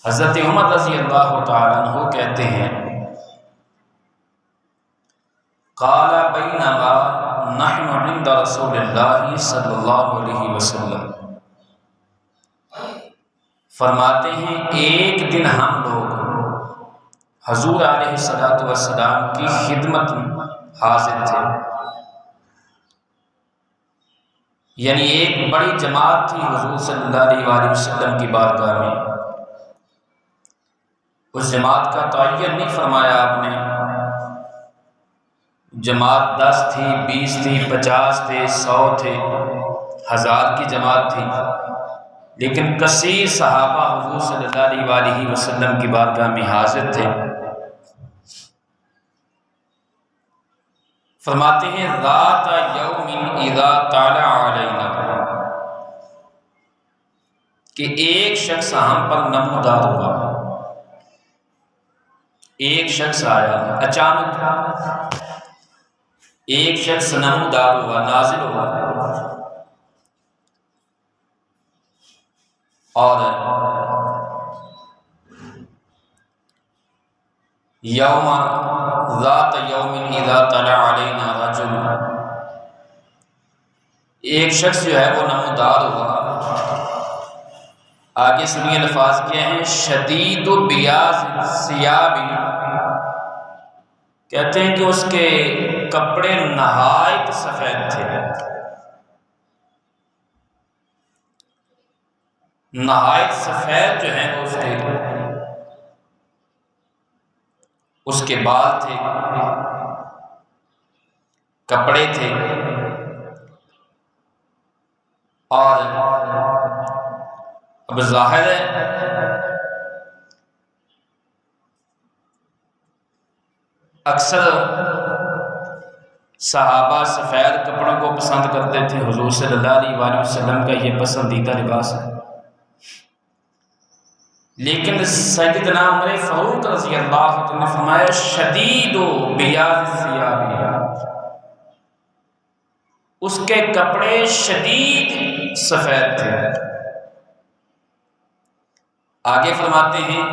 حضرت عمر رضی اللہ تعالیٰ عنہ کہتے ہیں قال بینما نحن عند رسول اللہ صلی اللہ علیہ وسلم، فرماتے ہیں ایک دن ہم لوگ حضور علیہ الصلوۃ والسلام کی خدمت میں حاضر تھے، یعنی ایک بڑی جماعت تھی حضور صلی اللہ علیہ وآلہ وسلم کی بارگاہ میں۔ اس جماعت کا تعین نہیں فرمایا آپ نے، جماعت 10 تھی، 20 تھی، 50 تھے، 100 تھے، 1000 کی جماعت تھی، لیکن کثیر صحابہ حضور صلی اللہ علیہ وآلہ وسلم کی بارگاہ میں حاضر تھے۔ فرماتے ہیں ذات یوم اذا طلع علینا، کہ ایک شخص ہم پر نمودار ہوا، ایک شخص آیا اچانک، ایک شخص نمودار ہوا، نازل ہوا، اور یوم ذات یوم اذا طلع علینا رجل، ایک شخص جو ہے وہ نمودار ہوا۔ آگے سنیے الفاظ کیا ہیں، شدید بیاض ثیاب، کہتے ہیں کہ اس کے کپڑے نہایت سفید تھے، نہایت سفید جو ہیں اس کے بال تھے، کپڑے تھے، اور اب ظاہر ہے اکثر صحابہ سفید کپڑوں کو پسند کرتے تھے، حضور صلی اللہ علیہ وآلہ وسلم کا یہ پسندیدہ لباس ہے، لیکن سیدنا عمر فاروق رضی اللہ عنہ نے فرمایا شدید بیاض الثیاب، اس کے کپڑے شدید سفید تھے۔ آگے فرماتے ہیں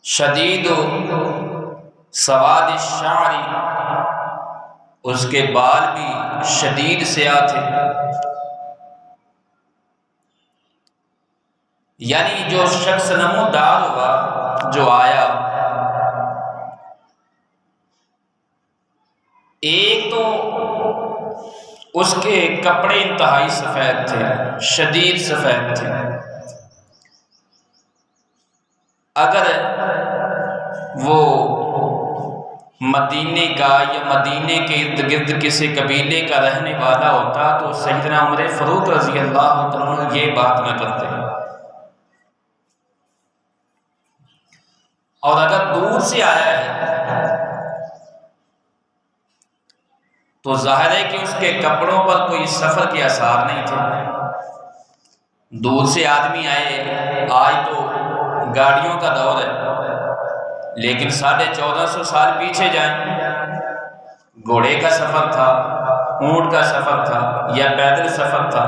شدید سواد الشعر، اس کے بال بھی شدید سیاہ تھے، یعنی جو شخص نمودار ہوا، جو آیا، ایک تو اس کے کپڑے انتہائی سفید تھے، شدید سفید تھے، اگر وہ مدینے کا یا مدینے کے ارد گرد کسی قبیلے کا رہنے والا ہوتا تو سیدنا عمر فاروق رضی اللہ عنہ یہ بات نہ کرتے، اور اگر دور سے آیا ہے تو ظاہر ہے کہ اس کے کپڑوں پر کوئی سفر کے آثار نہیں تھے۔ دور سے آدمی آئے، آج تو گاڑیوں کا دور ہے، لیکن 1450 سال پیچھے جائیں، گھوڑے کا سفر تھا، اونٹ کا سفر تھا، یا پیدل سفر تھا،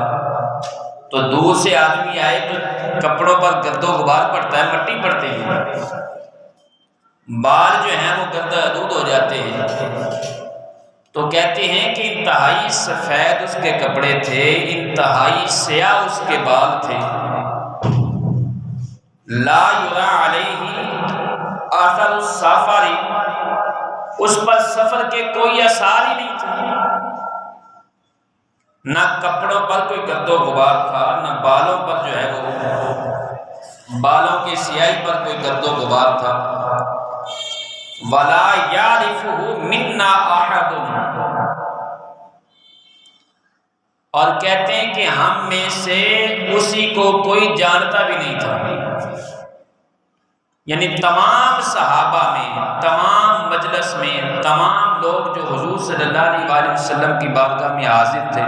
تو دور سے آدمی آئے تو کپڑوں پر گرد و غبار پڑتا ہے، مٹی پڑتی ہے، بال جو ہیں وہ گرد آلود ہو جاتے ہیں، تو کہتے ہیں کہ انتہائی سفید اس کے کپڑے تھے، انتہائی سیاہ اس کے بال تھے، لا یری علیہ اثر السفر، اس پر سفر کے کوئی اثار ہی نہیں تھے، نہ کپڑوں پر کوئی گرد و غبار تھا، نہ بالوں پر جو ہے وہ بالوں کی سیاہی پر کوئی گرد و غبار تھا، ولا یعرفہ منا احد، اور کہتے ہیں کہ ہم میں سے اسی کو کوئی جانتا بھی نہیں تھا، یعنی تمام صحابہ میں، تمام مجلس میں، تمام لوگ جو حضور صلی اللہ علیہ وآلہ وسلم کی بارگاہ میں حاضر تھے،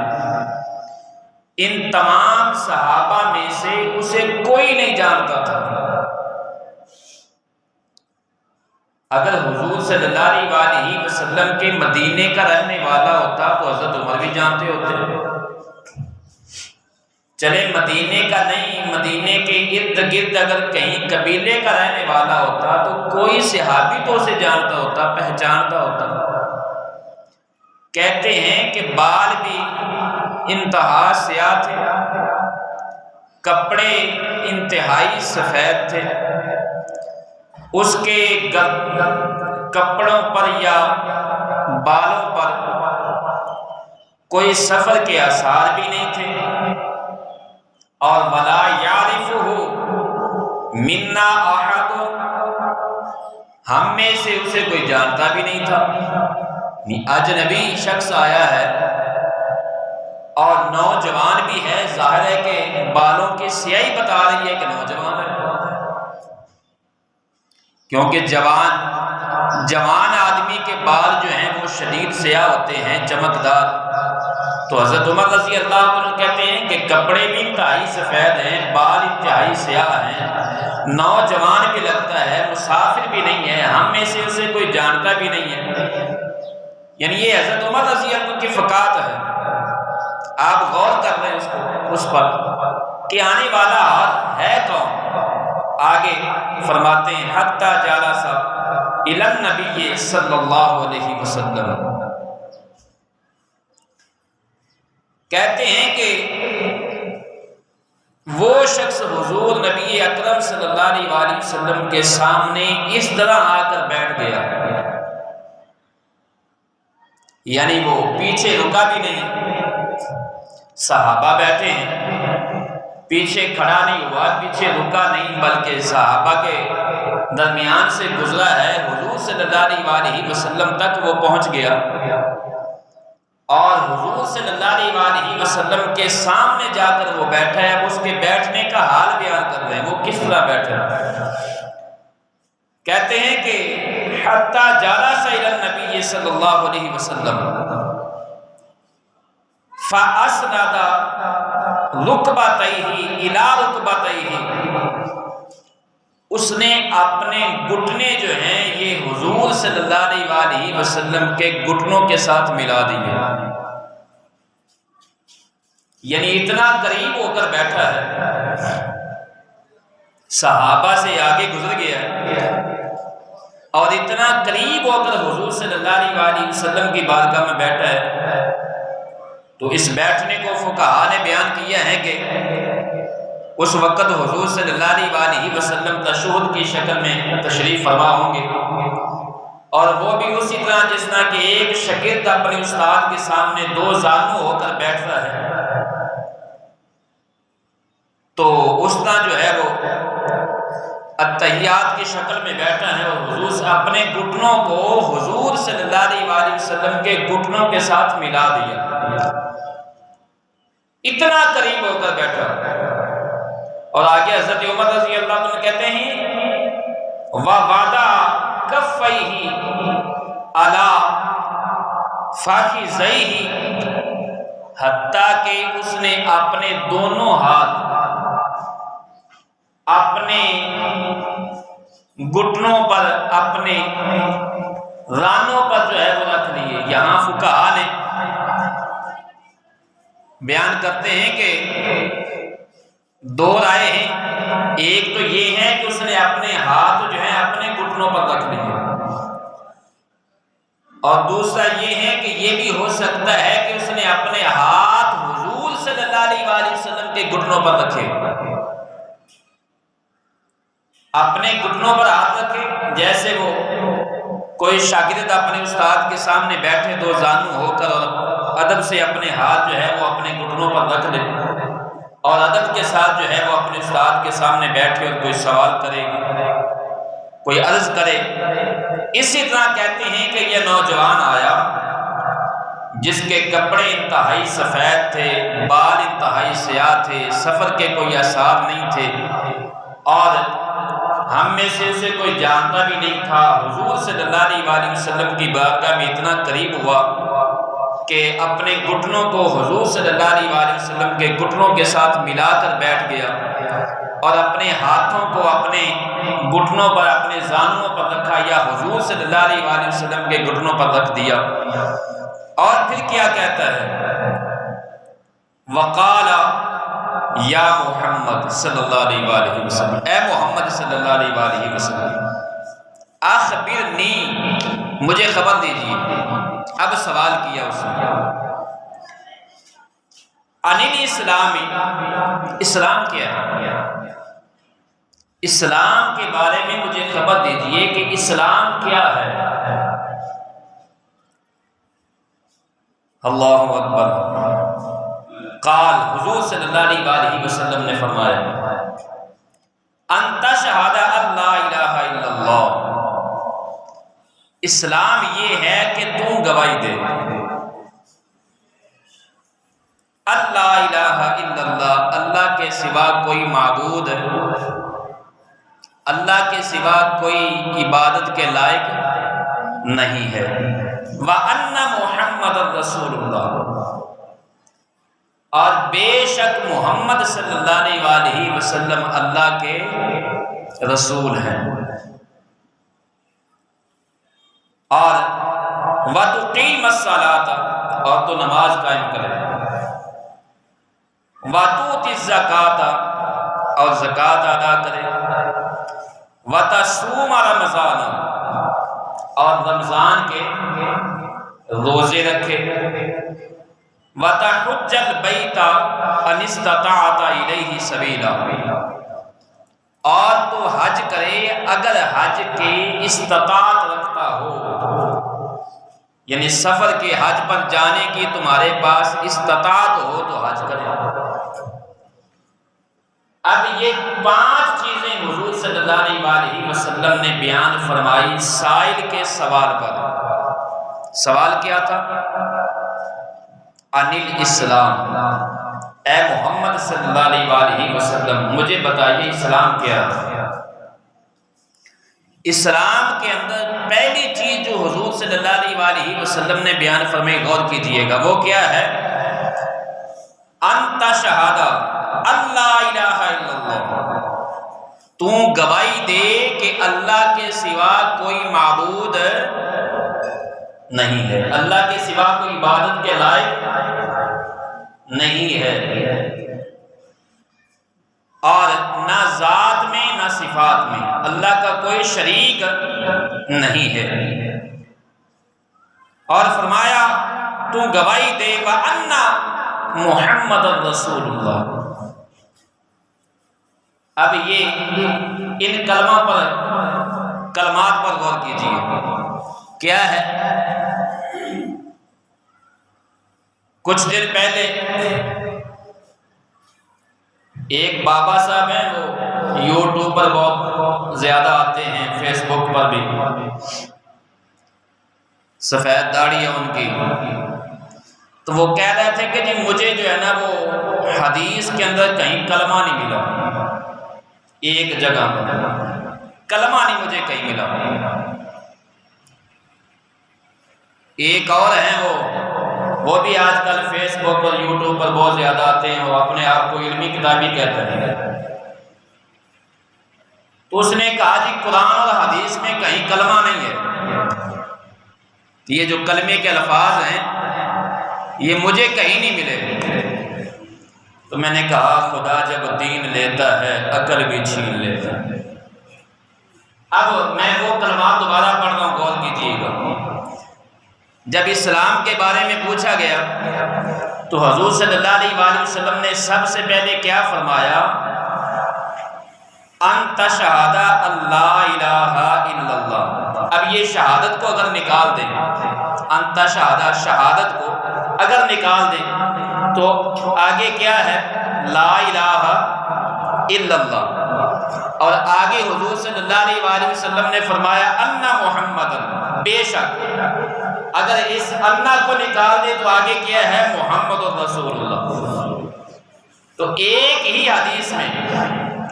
ان تمام صحابہ میں سے اسے کوئی نہیں جانتا تھا۔ اگر حضور صلی اللہ علیہ وآلہ وسلم کے مدینے کا رہنے والا ہوتا تو حضرت عمر بھی جانتے ہوتے، چلے مدینے کا نہیں، مدینے کے ارد گرد اگر کہیں قبیلے کا رہنے والا ہوتا تو کوئی صحابی تو اسے جانتا ہوتا، پہچانتا ہوتا۔ کہتے ہیں کہ بال بھی انتہا سیاہ تھے، کپڑے انتہائی سفید تھے، اس کے کپڑوں پر یا بالوں پر کوئی سفر کے آثار بھی نہیں تھے، اور ولا یعرفہ منا احد، ہم میں سے اسے کوئی جانتا بھی نہیں تھا۔ اجنبی شخص آیا ہے اور نوجوان بھی ہے، ظاہر ہے کہ بالوں کی سیاہی بتا رہی ہے کہ نوجوان ہے، کیونکہ جوان آدمی کے بال جو ہیں وہ شدید سیاہ ہوتے ہیں، چمکدار۔ تو حضرت عمر رضی اللہ عنہ کہتے ہیں کہ کپڑے بھی انتہائی سفید ہیں، بال انتہائی سیاہ ہیں، نوجوان بھی لگتا ہے، مسافر بھی نہیں ہے، ہم میں سے اسے کوئی جانتا بھی نہیں ہے۔ یعنی یہ حضرت عمر رضی اللہ عنہ کی فقاہت ہے۔ آپ غور کر رہے ہیں اس پر کہ آنے والا ہے کون؟ آگے فرماتے ہیں حتی جالس الی النبی صلی اللہ علیہ وسلم، کہتے ہیں کہ وہ شخص حضور نبی اکرم صلی اللہ علیہ وسلم کے سامنے اس طرح آ کر بیٹھ گیا، یعنی وہ پیچھے رکا بھی نہیں، صحابہ بیٹھے ہیں، پیچھے کھڑا نہیں ہوا، پیچھے رکا نہیں، بلکہ صحابہ کے درمیان سے گزرا ہے، حضور صلی اللہ علیہ وسلم تک وہ پہنچ گیا، اور حضور صلی اللہ علیہ وسلم کے سامنے جا کر وہ بیٹھا ہے۔ اب اس کے بیٹھنے کا حال بیان کر رہے ہیں، وہ کس طرح بیٹھا۔ کہتے ہیں کہ حتی جالس الی النبی صلی اللہ علیہ وسلم فاسند رکبتیہ الی رکبتیہ، اس نے اپنے گھٹنے جو ہیں یہ حضور صلی اللہ علیہ وسلم کے گھٹنوں کے ساتھ ملا دیے، یعنی اتنا قریب ہو کر بیٹھا ہے، صحابہ سے آگے گزر گیا اور اتنا قریب ہو کر حضور صلی اللہ علیہ وسلم کی بارگاہ میں بیٹھا ہے۔ تو اس بیٹھنے کو فقہاء نے بیان کیا ہے کہ اس وقت حضور صلی اللہ علیہ وسلم تشہد کی شکل میں تشریف فرما ہوں گے، اور وہ بھی اسی طرح جس طرح کہ ایک شاگرد اپنے استاد کے سامنے دو زانو ہو کر بیٹھتا ہے، تو اس طرح جو ہے وہ اتحیات کی شکل میں بیٹھا ہے، اور حضور سے اپنے گھٹنوں کو حضور صلی اللہ علیہ وسلم کے گھٹنوں کے ساتھ ملا دیا، اتنا قریب ہو کر بیٹھا۔ اور آگے حضرت عمر رضی اللہ عنہ کہتے ہیں وَوَضَعَ كَفَّيْهِ عَلَى فَخِذَيْهِ، حتیٰ کہ اس نے اپنے دونوں ہاتھ اپنے گھٹنوں پر، اپنے رانوں پر جو ہے وہ رکھ لیے۔ یہاں فقہاء نے بیان کرتے ہیں کہ دو رائے ہیں، ایک تو یہ ہے کہ اس نے اپنے ہاتھ جو ہیں اپنے گھٹنوں پر رکھ لیے، اور دوسرا یہ ہے کہ یہ بھی ہو سکتا ہے کہ اس نے اپنے ہاتھ حضور صلی اللہ علیہ وسلم کے گھٹنوں پر رکھے، اپنے گھٹنوں پر ہاتھ رکھے، جیسے وہ کوئی شاگرد اپنے استاد کے سامنے بیٹھے دو زانو ہو کر، اور ادب سے اپنے ہاتھ جو ہے وہ اپنے گھٹنوں پر رکھ لے، اور ادب کے ساتھ جو ہے وہ اپنے استاد کے سامنے بیٹھے اور کوئی سوال کرے، کوئی عرض کرے۔ اسی طرح کہتے ہیں کہ یہ نوجوان آیا جس کے کپڑے انتہائی سفید تھے، بال انتہائی سیاہ تھے، سفر کے کوئی آثار نہیں تھے، اور ہم میں سے اسے کوئی جانتا بھی نہیں تھا۔ حضور صلی اللہ علیہ وسلم کی بارگاہ میں اتنا قریب ہوا کہ اپنے گھٹنوں کو حضور صلی اللہ علیہ وسلم کے گھٹنوں کے ساتھ ملا کر بیٹھ گیا، اور اپنے ہاتھوں کو اپنے گھٹنوں پر، اپنے زانوں پر رکھا، یا حضور صلی اللہ علیہ وسلم کے گھٹنوں پر رکھ دیا۔ اور پھر کیا کہتا ہے وقال یا محمد صلی اللہ علیہ وآلہ وسلم، اے محمد صلی اللہ علیہ وآلہ وسلم، اخبرنی، مجھے خبر دیجیے۔ اب سوال کیا اس نے، عن الاسلام، اسلام کیا ہے؟ اسلام کے بارے میں مجھے خبر دیجیے کہ اسلام کیا ہے۔ اللہ اکبر۔ قال، حضور صلی اللہ علیہ وآلہ وسلم نے فرمایا، ان تشہد ان لا الہ الا اللہ، اسلام یہ ہے کہ تو گواہی دے اللہ الہ الا اللہ، اللہ کے سوا کوئی معبود، اللہ کے سوا کوئی عبادت کے لائق نہیں ہے، وَأَنَّ مُحَمَّدٌ رَسُولُ اللَّهِ، اور بے شک محمد صلی اللہ علیہ وآلہ وسلم اللہ کے رسول ہیں، اور وَتُقِيمَ الصَّلَاةَ، اور تو نماز قائم کرے، وَتُؤْتِ الزَّكَاةَ، اور زکوٰۃ ادا کرے، وَتَصُومَ رَمَضَانَ، اور رمضان کے روزے رکھے، وَتَحُجَّ الْبَيْتَ إِنِ اسْتَطَعْتَ إِلَيْهِ سَبِيلًا، اور تو حج کرے اگر حج کی استطاعت رکھتا ہو، یعنی سفر کے حج پر جانے کی تمہارے پاس استطاعت ہو تو حج کرے۔ اب یہ 5 چیزیں حضور صلی اللہ علیہ وآلہ وسلم نے بیان فرمائی سائل کے سوال پر۔ سوال کیا تھا؟ عن الاسلام، اے محمد صلی اللہ علیہ وآلہ وسلم مجھے بتائیے اسلام کیا ہے۔ اسلام کے اندر پہلی چیز جو حضور صلی اللہ علیہ وآلہ وسلم نے بیان فرمائی، غور کیجئے گا، وہ کیا ہے؟ ان تشہد ان لا الہ الا اللہ، تو گواہی دے کہ اللہ کے سوا کوئی معبود نہیں ہے، اللہ کے سوا کوئی عبادت کے لائق نہیں ہے، اور نہ ذات میں نہ صفات میں اللہ کا کوئی شریک نہیں ہے، اور فرمایا تو گواہی دے وَأَنَّ مُحَمَّدٌ رَسُولُ اللَّهِ۔ اب یہ ان کلمات پر غور کیجیے، کیا ہے؟ کچھ دن پہلے ایک بابا صاحب ہیں، وہ یوٹیوب پر بہت زیادہ آتے ہیں، فیس بک پر بھی، سفید داڑھی ہے ان کی، تو وہ کہہ رہے تھے کہ جی مجھے جو ہے نا وہ حدیث کے اندر کہیں کلمہ نہیں ملا، ایک جگہ کلمہ نہیں مجھے کہیں ملا۔ ایک اور ہیں وہ بھی آج کل فیس بک پر یوٹیوب پر بہت زیادہ آتے ہیں، وہ اپنے آپ کو علمی کتابی کہتے ہیں، تو اس نے کہا جی قرآن اور حدیث میں کہیں کلمہ نہیں ہے، یہ جو کلمے کے الفاظ ہیں یہ مجھے کہیں نہیں ملے۔ تو میں نے کہا خدا جب دین لیتا ہے عقل بھی چھین لیتا ہے۔ اب میں وہ کلمات دوبارہ پڑھ رہا ہوں، غور کیجیے گا۔ جب اسلام کے بارے میں پوچھا گیا تو حضور صلی اللہ علیہ وآلہ وسلم نے سب سے پہلے کیا فرمایا؟ ان تشہد ان لا الہ الا اللہ۔ اب یہ شہادت کو اگر نکال دیں، ان تشہد شہادت کو اگر نکال دیں تو آگے کیا ہے؟ لا الہ الا اللہ، اور آگے حضور صلی اللہ علیہ وآلہ وسلم نے فرمایا ان محمد، بے شک، اگر اس انا کو نکال دے تو آگے کیا ہے؟ محمد رسول اللہ۔ تو ایک ہی حدیث میں،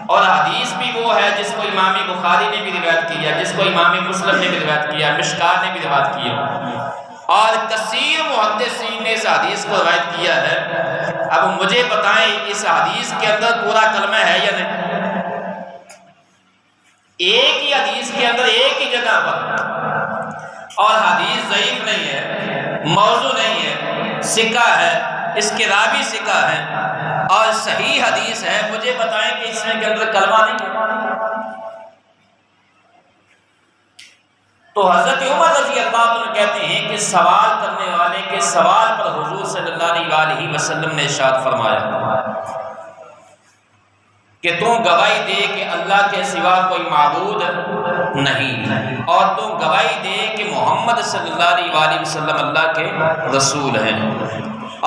اور حدیث بھی وہ ہے جس کو امام بخاری نے بھی روایت کیا، جس کو امام مسلم نے بھی روایت کیا، مشکات نے بھی روایت کیا، اور کثیر محدثین نے اس حدیث کو روایت کیا ہے۔ اب مجھے بتائیں اس حدیث کے اندر پورا کلمہ ہے یا نہیں؟ ایک ہی حدیث کے اندر ایک ہی جگہ پر، اور حدیث ضعیف نہیں ہے، موضوع نہیں ہے، ثقہ ہے، اس کے راوی ثقہ ہے اور صحیح حدیث ہے، مجھے بتائیں کہ اس میں کے اندر کلمہ نہیں ہے؟ تو حضرت عمر رضی اللہ عنہ کہتے ہیں کہ سوال کرنے والے کے سوال پر حضور صلی اللہ علیہ وسلم نے ارشاد فرمایا کہ تو گواہی دے کہ اللہ کے سوا کوئی معبود نہیں، اور تو گواہی دے کہ محمد صلی اللہ علیہ وسلم اللہ کے رسول ہیں،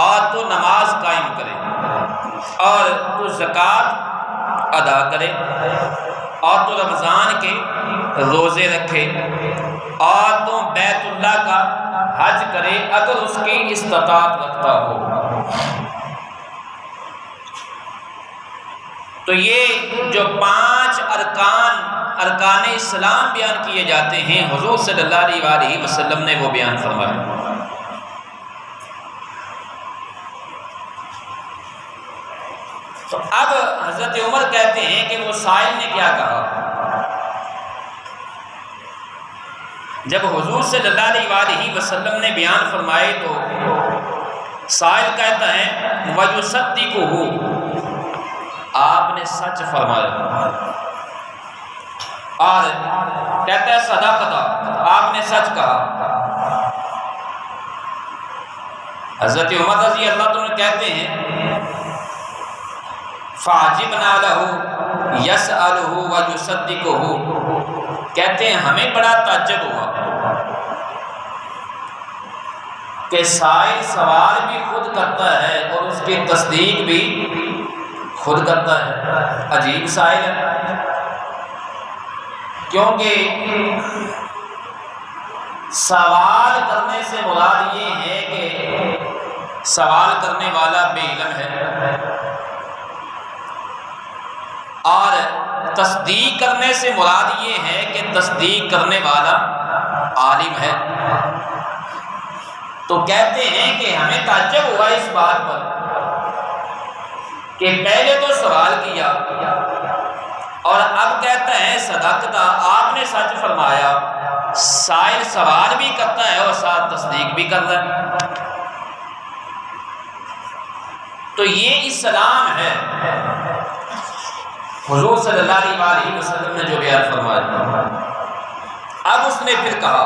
اور تو نماز قائم کرے، اور تو زکوٰۃ ادا کرے، اور تو رمضان کے روزے رکھے، اور تو بیت اللہ کا حج کرے اگر اس کی استطاعت رکھتا ہو۔ تو یہ جو 5 ارکان اسلام بیان کیے جاتے ہیں، حضور صلی اللہ علیہ وسلم نے وہ بیان فرمایا۔ تو اب حضرت عمر کہتے ہیں کہ وہ سائل نے کیا کہا؟ جب حضور صلی اللہ علیہ وسلم نے بیان فرمائے تو سائل کہتا ہے وَيُصَدِّقُهُ، آپ نے سچ فرمایا، اور کہتا ہے صدقت، آپ نے سچ کہا۔ حضرت عمر رضی اللہ عنہ کہتے ہیں فَعَجِبْنَا لَهُ يَسْأَلُهُ وَيُصَدِّقُهُ، کہتے ہیں ہمیں بڑا تعجب ہوا کہ سائل سوال بھی خود کرتا ہے اور اس کی تصدیق بھی خود کرتا ہے۔ عجیب سائل ہے، کیونکہ سوال کرنے سے مراد یہ ہے کہ سوال کرنے والا بے علم ہے، اور تصدیق کرنے سے مراد یہ ہے کہ تصدیق کرنے والا عالم ہے۔ تو کہتے ہیں کہ ہمیں تعجب ہوا اس بات پر کہ پہلے تو سوال کیا اور اب کہتا ہے صدقت، آپ نے سچ فرمایا۔ سائل سوال بھی کرتا ہے اور ساتھ تصدیق بھی کرتا ہے۔ تو یہ اسلام ہے، حضور صلی اللہ علیہ وسلم نے جو بیان فرمایا۔ اب اس نے پھر کہا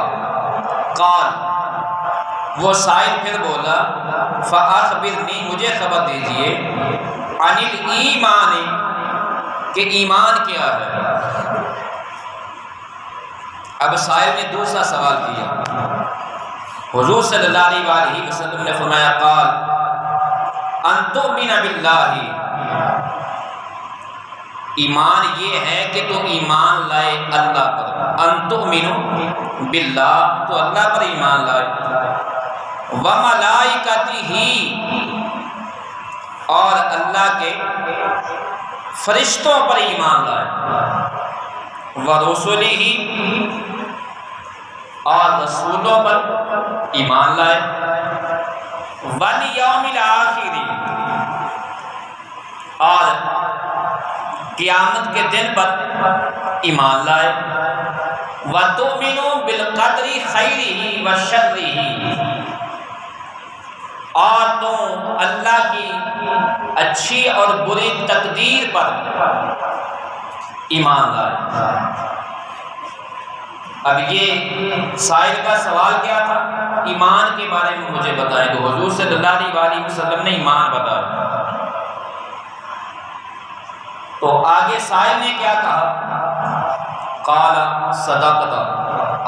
قال، وہ سائل پھر بولا فَأَخْبِرْنِي، مجھے خبر دیجئے، عَنِ الْإِيمَانِ، کہ ایمان کیا ہے۔ اب سائل نے دوسرا سوال کیا، حضور صلی اللہ علیہ وسلم نے فرمایا قال أَن تُؤْمِنَ بِاللَّهِ، ایمان یہ ہے کہ تو ایمان لائے اللہ پر، أَن تُؤْمِنُ بِاللَّهِ، تو اللہ پر ایمان لائے، وَمَلَائِكَتِهِ، اور اللہ کے فرشتوں پر ایمان لائے، وَرُسُلِهِ، اور رسولوں پر ایمان لائے، وَالْيَوْمِ الْآخِرِ، اور قیامت کے دن پر ایمان لائے، وَتُؤْمِنُوا بِالْقَدْرِ خَيْرِهِ وَشَرِّهِ، اور تم اللہ کی اچھی اور بری تقدیر پر ایمان لائے۔ اب یہ سائل کا سوال کیا تھا؟ ایمان کے بارے میں مجھے بتائیں، تو حضور صلی اللہ علیہ وسلم نے ایمان بتایا۔ تو آگے سائل نے کیا کہا؟ قال صدقت،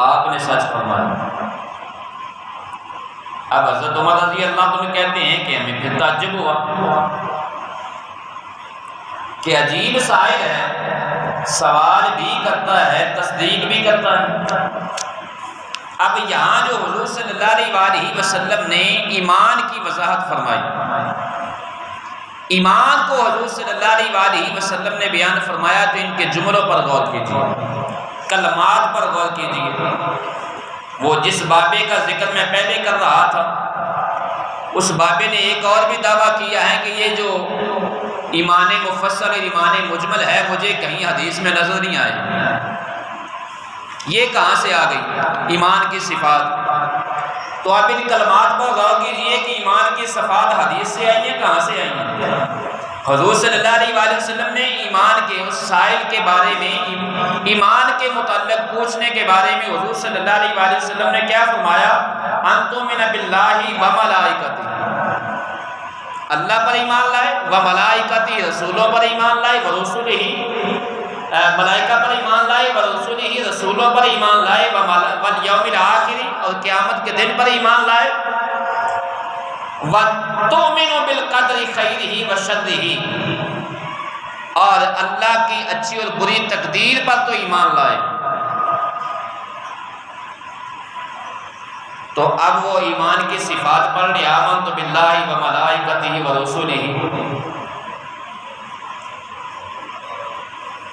آپ نے سچ فرمایا۔ اب حضرت عمر رضی اللہ عنہ کہتے ہیں کہ ہمیں پھر تعجب ہوا کہ عجیب سائل ہے، سوال بھی کرتا ہے، تصدیق بھی کرتا ہے۔ اب یہاں جو حضور صلی اللہ علیہ وسلم نے ایمان کی وضاحت فرمائی، ایمان کو حضور صلی اللہ علیہ وسلم نے بیان فرمایا، تو ان کے جملوں پر غور کیجیے، کلمات پر غور کیجیے۔ وہ جس بابے کا ذکر میں پہلے کر رہا تھا، اس بابے نے ایک اور بھی دعویٰ کیا ہے کہ یہ جو ایمان مفصل اور ایمان مجمل ہے، مجھے کہیں حدیث میں نظر نہیں آئی، یہ کہاں سے آ گئی ایمان کی صفات؟ تو آپ ان کلمات پر غور کیجئے کہ ایمان کی صفات حدیث سے آئی ہیں، کہاں سے آئی ہیں؟ حضور صلی اللہ علیہ وآلہ وسلم نے ایمان کے اس سائل کے بارے میں، ایمان کے متعلق پوچھنے کے بارے میں حضور صلی اللہ علیہ وآلہ وسلم نے کیا فرمایا؟ ان تؤمن باللہ و ملائکتہ، اللہ پر ایمان لائے، و ملائکتہ، رسولوں پر ایمان لائے، و رسولہ، ملائکہ پر ایمان لائے، و رسولہ، رسولوں پر ایمان لائے، والیوم الآخر، اور قیامت کے دن پر ایمان لائے، وَتُؤْمِنُ بِالْقَدْرِ خَيْرِهِ وَشَرِّهِ، اور اللہ کی اچھی اور بری تقدیر پر تو ایمان لائے۔ تو اب وہ ایمان کی صفات پڑھ لیا، آمنت باللہ وملائکتہ ورسلہ،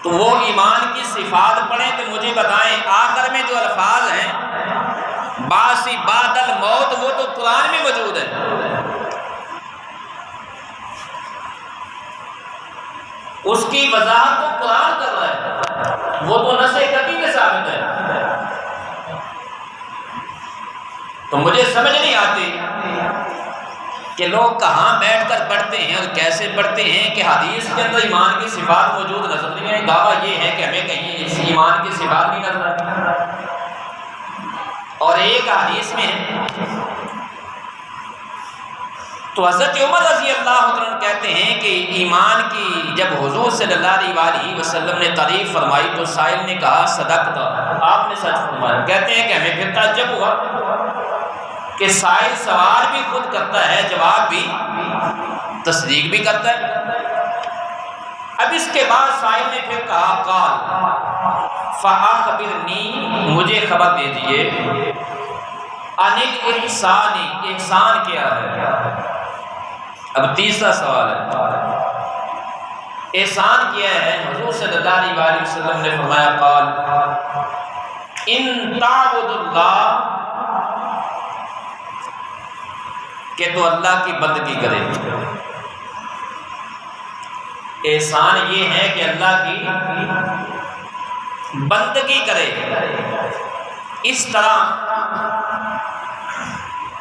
تو وہ ایمان کی صفات پڑھیں تو مجھے بتائیں آخر میں جو الفاظ ہیں باسی بعد الموت، وہ تو قرآن میں موجود ہے، اس کی وضاحت تو قرآن کر رہا ہے، وہ تو نص کبھی میں ثابت ہے۔ تو مجھے سمجھ نہیں آتی کہ لوگ کہاں بیٹھ کر پڑھتے ہیں اور کیسے پڑھتے ہیں کہ حدیث کے اندر ایمان کی صفات موجود نظر نہیں ہے، دعویٰ یہ ہے کہ ہمیں کہیں اس ایمان کی صفات نہیں نظر آتی۔ اور ایک حدیث میں تو حضرت عمر رضی اللہ عنہ کہتے ہیں کہ ایمان کی جب حضور صلی اللہ علیہ وآلہ وسلم نے تعریف فرمائی تو سائل نے کہا صدقت، آپ نے سچ فرمایا۔ کہتے ہیں کہ ہمیں پھر تعجب ہوا کہ سائل سوال بھی خود کرتا ہے، جواب بھی، تصدیق بھی کرتا ہے۔ اب اس کے بعد سائل نے پھر کہا قال فاخبرنی، مجھے خبر دے دیجئے، عن الاحسان، احسان کیا ہے؟ اب تیسرا سوال ہے، احسان کیا ہے؟ حضور صلی اللہ علیہ وآلہ وسلم نے فرمایا قال ان تعبد اللہ، کہ تو اللہ کی بندگی کرے۔ احسان یہ ہے کہ اللہ کی بندگی کرے، اس طرح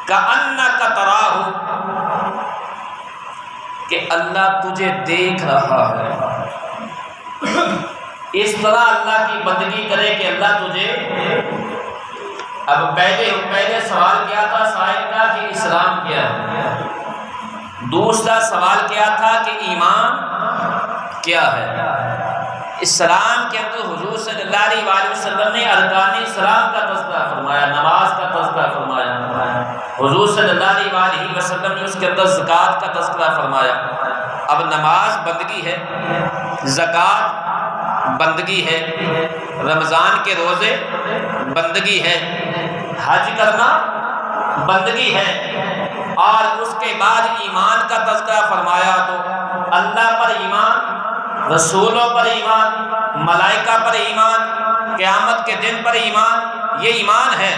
کأنک تراہ، کہ اللہ تجھے دیکھ رہا ہے، اس طرح اللہ کی بندگی کرے کہ اللہ تجھے۔ اب پہلے سوال کیا تھا سائل کا کہ اسلام کیا ہے، دوسرا سوال کیا تھا کہ ایمان کیا ہے۔ اسلام کے اندر حضور صلی اللہ علیہ وآلہ وسلم نے ارکان اسلام کا تذکرہ فرمایا، نماز کا تذکرہ فرمایا، حضور صلی اللہ علیہ وآلہ وسلم نے اس کے اندر زکوٰۃ کا تذکرہ فرمایا۔ اب نماز بندگی ہے، زکوٰۃ بندگی ہے، رمضان کے روزے بندگی ہے، حج کرنا بندگی ہے، اور اس کے بعد ایمان کا تذکرہ فرمایا تو اللہ پر ایمان، رسولوں پر ایمان، ملائکہ پر ایمان، قیامت کے دن پر ایمان، یہ ایمان ہے۔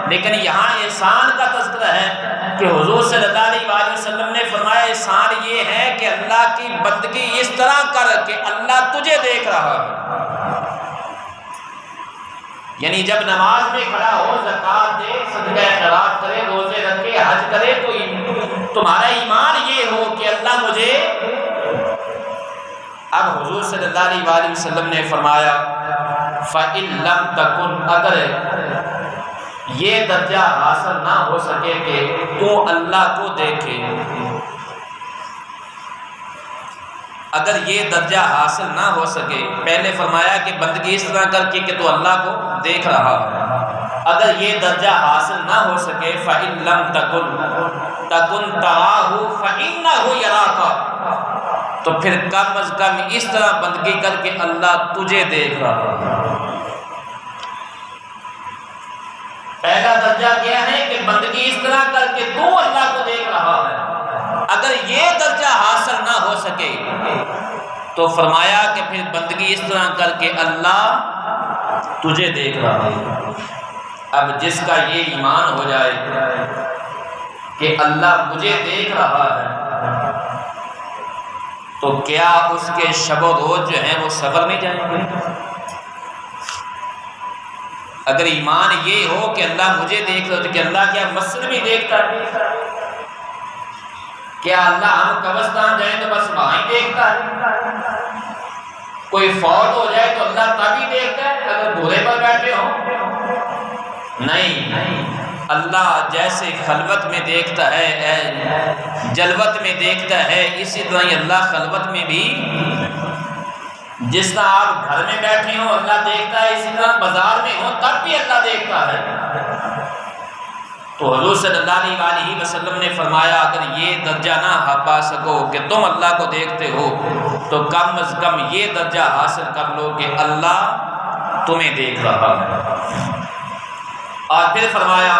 لیکن یہاں احسان کا تذکرہ ہے کہ حضور صلی اللہ علیہ وآلہ وسلم نے فرمایا احسان یہ ہے کہ اللہ کی بندگی اس طرح کر کہ اللہ تجھے دیکھ رہا ہے۔ یعنی جب نماز میں کھڑا ہو، زکوٰۃ دے، صدقہ خیرات کرے، روزے رکھے، حج کرے، تو تمہارا ایمان یہ ہو کہ اللہ مجھے۔ اب حضور صلی اللہ علیہ وآلہ وسلم نے فرمایا فَإِن لَمْ تَكُنْ، اگر یہ درجہ حاصل نہ ہو سکے کہ تو اللہ کو دیکھے، اگر یہ درجہ حاصل نہ ہو سکے، پہلے فرمایا کہ بندگی اس طرح کر کے کہ تو اللہ کو دیکھ رہا ہے، اگر یہ درجہ حاصل نہ ہو سکے فَإِن لَمْ تَكُنْ تَرَاهُ فَإِنَّهُ يَرَاكَ، تو پھر کم از کم اس طرح بندگی کر کے اللہ تجھے دیکھ رہا ہے۔ پہلا درجہ کیا ہے کہ بندگی اس طرح کر کے تو اللہ کو دیکھ رہا ہے، اگر یہ درجہ حاصل نہ ہو سکے تو فرمایا کہ پھر بندگی اس طرح کر کے اللہ تجھے دیکھ رہا ہے۔ اب جس کا یہ ایمان ہو جائے کہ اللہ مجھے دیکھ رہا ہے تو کیا اس کے شب و روز جو ہیں وہ سفر نہیں جائیں گے؟ اگر ایمان یہ ہو کہ اللہ مجھے دیکھ رہا تو کہ اللہ کیا مسجد بھی دیکھتا ہے؟ کیا اللہ ہم قبرستان جائیں تو بس وہاں ہی دیکھتا ہے؟ کوئی فوت ہو جائے تو اللہ تبھی دیکھتا ہے اگر گھوڑے پر بیٹھے ہوں؟ نہیں، اللہ جیسے خلوت میں دیکھتا ہے، جلوت میں دیکھتا ہے، اسی طرح ہی اللہ خلوت میں بھی، جس طرح آپ گھر میں بیٹھے ہوں اللہ دیکھتا ہے، اسی طرح بازار میں ہوں تب بھی اللہ دیکھتا ہے۔ تو حضور صلی اللہ علیہ وسلم نے فرمایا اگر یہ درجہ نہ پا سکو کہ تم اللہ کو دیکھتے ہو تو کم از کم یہ درجہ حاصل کر لو کہ اللہ تمہیں دیکھ رہا ہے۔ اور پھر فرمایا،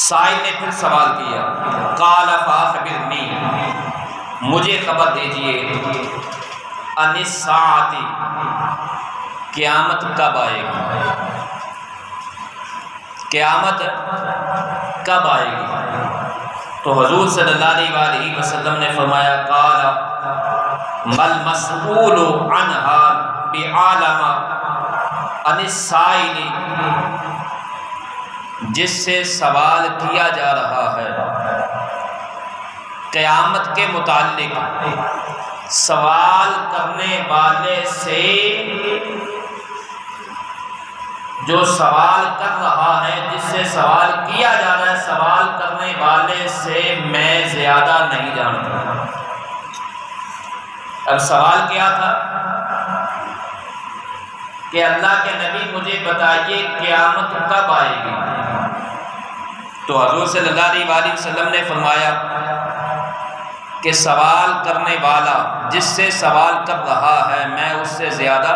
سائل نے پھر سوال کیا، قال فاخبرنی، مجھے خبر دیجئے، ان الساعۃ، قیامت کب آئے گی؟ قیامت کب آئے گی؟ تو حضور صلی اللہ علیہ وسلم نے فرمایا، قال مل مسئول عنہا بعالم عن السائل، جس سے سوال کیا جا رہا ہے قیامت کے متعلق، سوال کرنے والے سے، جو سوال کر رہا ہے، جس سے سوال کیا جا رہا ہے، سوال کرنے والے سے میں زیادہ نہیں جانتا۔ اب سوال کیا تھا کہ اللہ کے نبی مجھے بتائیے قیامت کب آئے گی؟ تو حضور صلی اللہ علیہ وسلم نے فرمایا کہ سوال کرنے والا جس سے سوال کر رہا ہے میں اس سے زیادہ،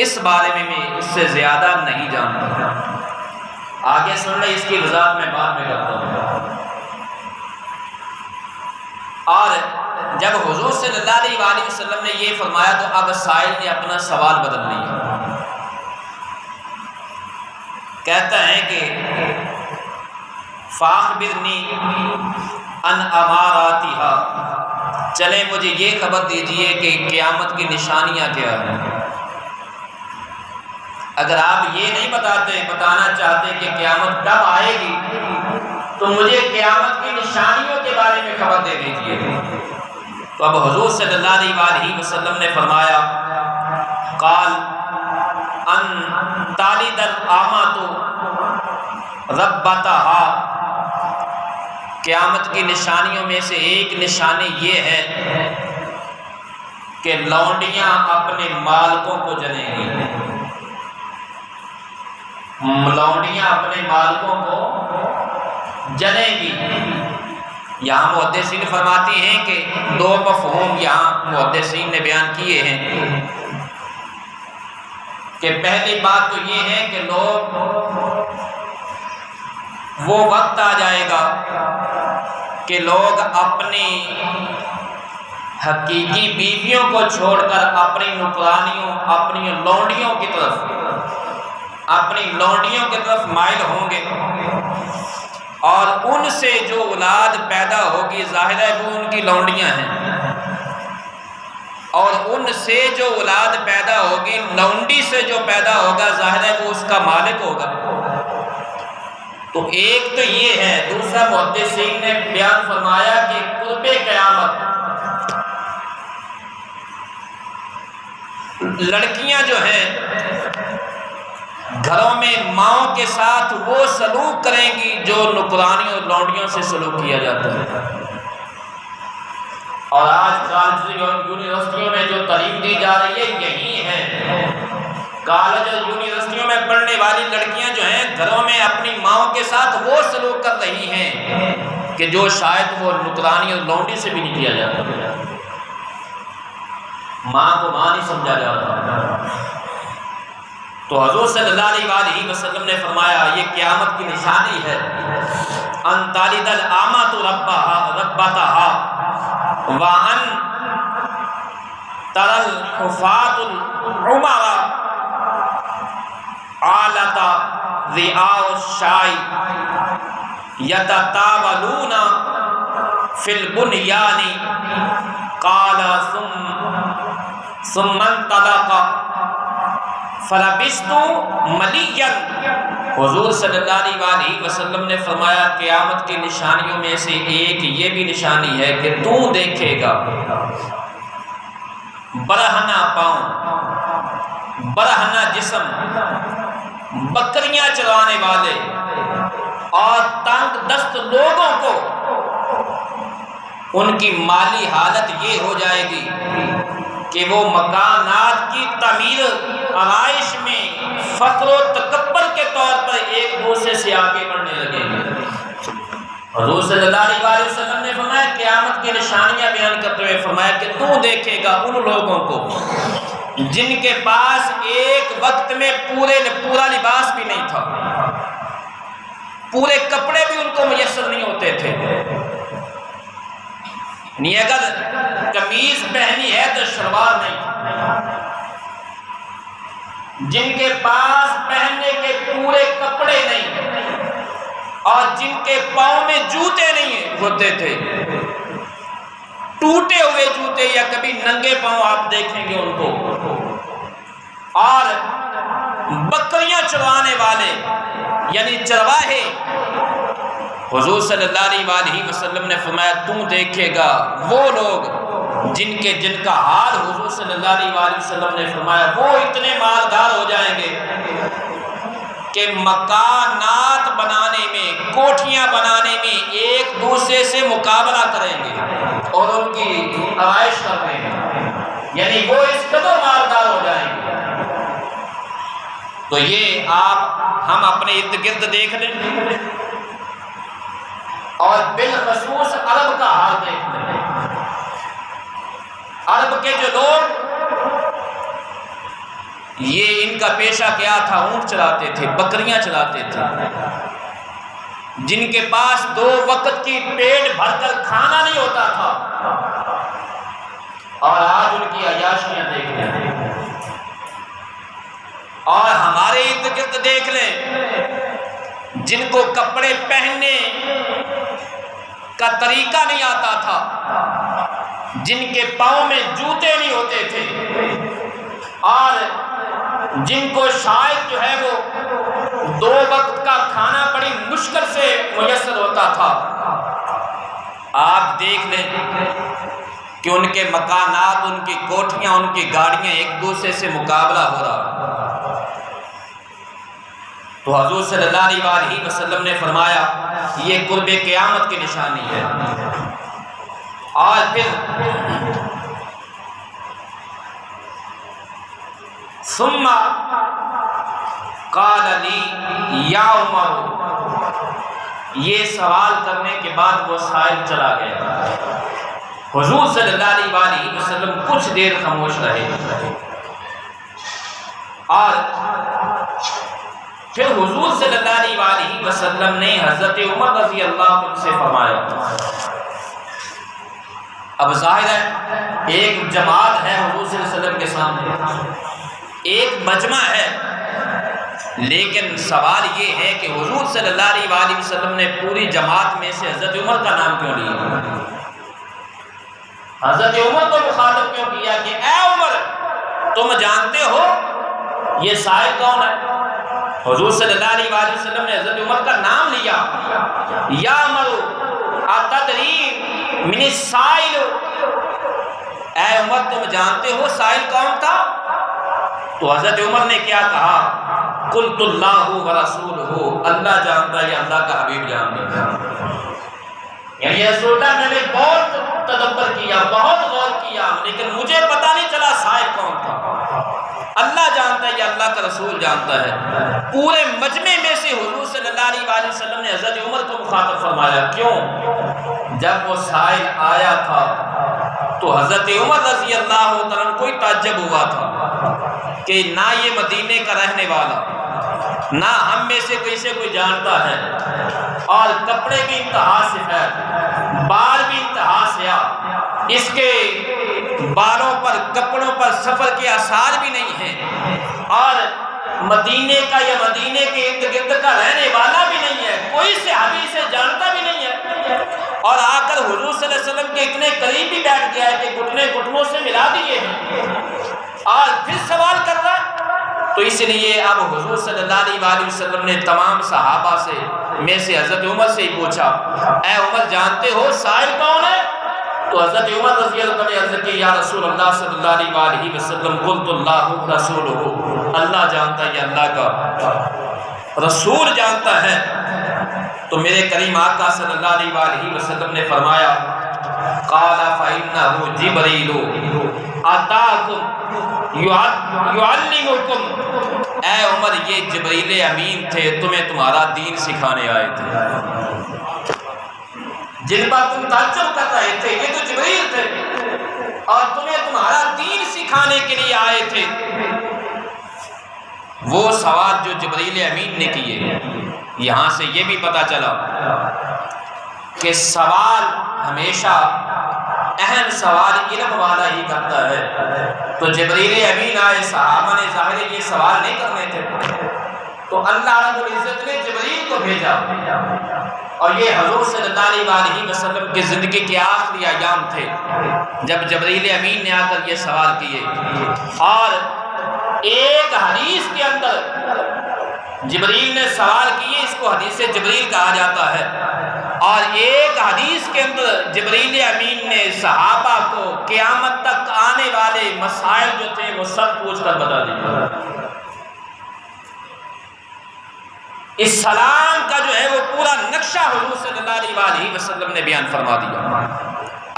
اس بارے میں اس سے زیادہ نہیں جانتا۔ آگے سن لیں، اس کی وضاحت میں بعد میں کرتا ہوں۔ اور جب حضور صلی اللہ علیہ وسلم نے یہ فرمایا تو اب سائل نے اپنا سوال بدل لیا، کہتا ہے کہ فاخبرنی ان اماراتها، چلے مجھے یہ خبر دیجئے کہ قیامت کی نشانیاں کیا ہیں۔ اگر آپ یہ نہیں بتانا چاہتے کہ قیامت کب آئے گی تو مجھے قیامت کی نشانیوں کے بارے میں خبر دے دیجئے۔ تو اب حضور صلی اللہ علیہ وسلم نے فرمایا، قال ان تالد الامۃ ربتها، قیامت کی نشانیوں میں سے ایک نشانی یہ ہے کہ لونڈیاں اپنے مالکوں کو جنیں گی، لونڈیاں اپنے مالکوں کو جنیں گی۔ یہاں محدثین فرماتی ہیں کہ دو مفہوم یہاں محدثین نے بیان کیے ہیں کہ پہلی بات تو یہ ہے کہ لوگ، وہ وقت آ جائے گا کہ لوگ اپنی حقیقی بیویوں کو چھوڑ کر اپنی نکرانیوں، اپنی لونڈیوں کی طرف مائل ہوں گے، اور ان سے جو اولاد پیدا ہوگی ظاہر ہے وہ ان کی لونڈیاں ہیں، اور ان سے جو اولاد پیدا ہوگی، لونڈی سے جو پیدا ہوگا ظاہر ہے وہ اس کا مالک ہوگا۔ تو ایک تو یہ ہے۔ دوسرا محدثین نے بیان فرمایا کہ قرب قیامت لڑکیاں جو ہیں گھروں میں ماؤں کے ساتھ وہ سلوک کریں گی جو نکرانیوں اور لونڈیوں سے سلوک کیا جاتا ہے۔ اور آج کالج اور یونیورسٹیوں میں جو تعلیم دی جا رہی ہے یہی ہے۔ کالج اور یونیورسٹیوں میں پڑھنے والی لڑکیاں جو ہیں گھروں میں اپنی ماؤں کے ساتھ وہ سلوک کر رہی ہیں کہ جو شاید وہ نکرانی اور لونڈی سے بھی نہیں کیا جاتا۔ ماں کو ماں نہیں سمجھا جاتا۔ تو حضور صلی اللہ علیہ وسلم نے فرمایا یہ قیامت کی نشانی ہے، ان تالد الامۃ ربتها وان ترى الحفاة العمر آلۃ رعاء الشاة یتطاولون فی البنیان، قال ثم انطلق فلبثت مليا، حضور صلی اللہ علیہ وسلم نے فرمایا قیامت کی نشانیوں میں سے ایک یہ بھی نشانی ہے کہ تو دیکھے گا برہنہ پاؤں، برہنہ جسم، بکریاں چرانے والے اور تنگ دست لوگوں کو ان کی مالی حالت یہ ہو جائے گی کہ وہ مکانات کی تعمیر آرائش میں فخر و تکبر کے طور پر ایک دوسرے سے آگے بڑھنے لگے گی۔ حضور صلی اللہ علیہ وسلم نے فرمایا قیامت کی نشانیاں بیان کرتے ہوئے فرمایا کہ تو دیکھے گا ان لوگوں کو جن کے پاس ایک وقت میں پورا لباس بھی نہیں تھا، پورے کپڑے بھی ان کو میسر نہیں ہوتے تھے، نہیں اگر قمیض پہنی ہے تو شلوار نہیں، جن کے پاس پہننے کے پورے کپڑے نہیں اور جن کے پاؤں میں جوتے نہیں ہوتے تھے، ٹوٹے ہوئے جوتے یا کبھی ننگے پاؤں آپ دیکھیں گے ان کو، اور بکریاں چروانے والے یعنی چرواہے، حضور صلی اللہ علیہ وسلم نے فرمایا تو دیکھے گا وہ لوگ جن کا حال حضور صلی اللہ علیہ وسلم نے فرمایا وہ اتنے مالدار ہو جائیں گے کہ مکانات بنانے میں، کوٹھیاں بنانے میں ایک دوسرے سے مقابلہ کریں گے اور ان کی آرائش کریں گے، یعنی وہ اس قدر مالدار ہو جائیں گے۔ تو یہ ہم اپنے ارد گرد دیکھ لیں اور بالخصوص عرب کا حال دیکھ لیں۔ عرب کے جو لوگ، یہ ان کا پیشہ کیا تھا؟ اونٹ چلاتے تھے، بکریاں چلاتے تھے، جن کے پاس 2 وقت کی پیٹ بھر کر کھانا نہیں ہوتا تھا، اور آج ان کی عیاشیاں دیکھ لیں اور ہمارے ارد گرد دیکھ لیں جن کو کپڑے پہننے کا طریقہ نہیں آتا تھا، جن کے پاؤں میں جوتے نہیں ہوتے تھے، اور جن کو شاید جو ہے وہ 2 وقت کا کھانا بڑی مشکل سے میسر ہوتا تھا، آپ دیکھ لیں کہ ان کے مکانات، ان کی کوٹھیاں، ان کی گاڑیاں ایک دوسرے سے مقابلہ ہو رہا۔ تو حضور صلی اللہ علیہ وسلم نے فرمایا یہ قرب قیامت کی نشانی ہے۔ اور پھر ثم قال لی یا عمر، یہ سوال کرنے کے بعد وہ سائل چلا گیا۔ حضور صلی اللہ علیہ وسلم کچھ دیر خاموش رہے اور پھر حضور صلی اللہ علیہ وسلم نے حضرت عمر رضی اللہ عنہ سے فرمایا، اب ظاہر ہے ایک جماعت ہے حضور صلی اللہ علیہ وسلم کے سامنے، ایک مجمع ہے، لیکن سوال یہ ہے کہ حضور صلی اللہ علیہ وسلم نے پوری جماعت میں سے حضرت عمر کا نام کیوں لیا؟ حضرت عمر کو مخاطب کیوں کیا کہ اے عمر تم جانتے ہو یہ سائل کون ہے؟ حضور صلی اللہ علیہ وسلم نے حضرت عمر کا نام لیا، یا عمر اتدری من السائل، اے عمر تم جانتے ہو سائل کون تھا؟ تو حضرت عمر نے کیا کہا؟ قلت اللہ ورسولہ، اللہ جانتا ہے، اللہ کا حبیب جانتا ہے۔ یعنی رسول اللہ نے بہت تدبر کیا، بہت غور کیا، لیکن مجھے پتہ نہیں چلا سائل کون تھا۔ اللہ جانتا ہے یا اللہ کا رسول جانتا ہے۔ پورے مجمع میں سے حضور صلی اللہ علیہ وسلم نے حضرت عمر کو مخاطب فرمایا، کیوں؟ جب وہ سائل آیا تھا تو حضرت عمر رضی اللہ عنہ کوئی تعجب ہوا تھا کہ نہ یہ مدینے کا رہنے والا، نہ ہم میں سے کوئی جانتا ہے، اور کپڑے بھی انتہا سفید، بال بھی انتہا سیاہ، اس کے بالوں پر، کپڑوں پر سفر کے آثار بھی نہیں ہیں، اور مدینے کا یا مدینے کے ارد گرد کا رہنے والا بھی نہیں ہے، کوئی صحابی سے جانتا بھی نہیں ہے، اور آ کر حضور صلی اللہ علیہ وسلم کے اتنے قریب بھی بیٹھ گیا ہے کہ گھٹنے گھٹنوں سے ملا دیے ہیں، اور پھر سوال کر رہا ہے۔ تو اس لیے اب حضور صلی اللہ علیہ وسلم نے تمام صحابہ سے میں سے حضرت عمر سے ہی پوچھا، اے عمر جانتے ہو سائل کون ہے؟ تو حضرت عمر رضی اللہ عنہ نے عرض کی، یا رسول اللہ صلی اللہ علیہ وسلم قلت اللہ رسولہ، اللہ جانتا ہے، یہ اللہ کا رسول جانتا ہے۔ تو میرے کریم آقا صلی اللہ علیہ وسلم نے فرمایا، قال فإنه جبریل اتاکم یعلمکم، اے عمر یہ جبریل امین تھے، تمہیں تمہارا دین سکھانے آئے تھے، جن پر تم تعجب کر رہے تھے یہ تو جبریل تھے اور تمہیں تمہارا دین سکھانے کے لیے آئے تھے۔ وہ سوال جو جبریل امین نے کیے، یہاں سے یہ بھی پتہ چلا کہ سوال ہمیشہ اہم سوال علم والا ہی کرتا ہے۔ تو جبریل امین آئے، صحابہ نے ظاہر یہ سوال نہیں کرنے تھے، تو اللہ رب العزت نے جبریل کو بھیجا، اور یہ حضور صلی اللہ علیہ وسلم کی زندگی کے آخری ایام تھے جب جبریل امین نے آ کر یہ سوال کیے، اور ایک حدیث کے اندر جبریل نے سوال کیے، اس کو حدیث جبریل کہا جاتا ہے، اور ایک حدیث کے اندر جبریل امین نے صحابہ کو قیامت تک آنے والے مسائل جو تھے وہ سب پوچھ کر بتا دیے۔ اس سلام کا جو ہے وہ پورا نقشہ حضور صلی اللہ علیہ وسلم نے بیان فرما دیا۔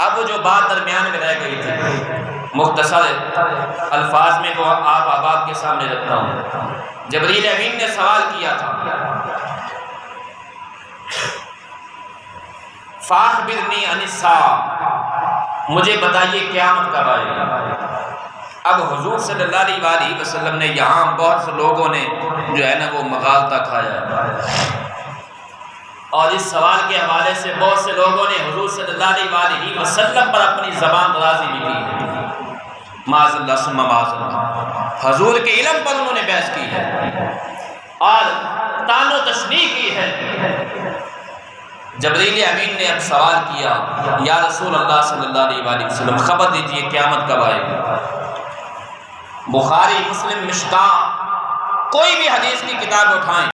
اب وہ جو بات درمیان میں رہ گئی تھی، مختصر الفاظ میں وہ آپ آباد کے سامنے رکھتا ہوں۔ جبریل امین نے سوال کیا تھا، فاخبرنی عن الساعہ، مجھے بتائیے قیامت کب آئے گی۔ اب حضور صلی اللہ علیہ وسلم نے یہاں بہت سے لوگوں نے جو ہے نا وہ مغالطہ کھایا ہے، اور اس سوال کے حوالے سے بہت سے لوگوں نے حضور صلی اللہ علیہ وسلم پر اپنی زبان درازی بھی کی ہے، معاذ اللہ ثم معاذ اللہ، حضور کے علم پر انہوں نے بحث کی ہے اور طعن و تشنیع کی ہے۔ جبریل امین نے اب سوال کیا، یا رسول اللہ صلی اللہ علیہ وسلم خبر دیجئے قیامت کب آئے گی۔ بخاری، مسلم، مشکاہ، کوئی بھی حدیث کی کتاب اٹھائیں،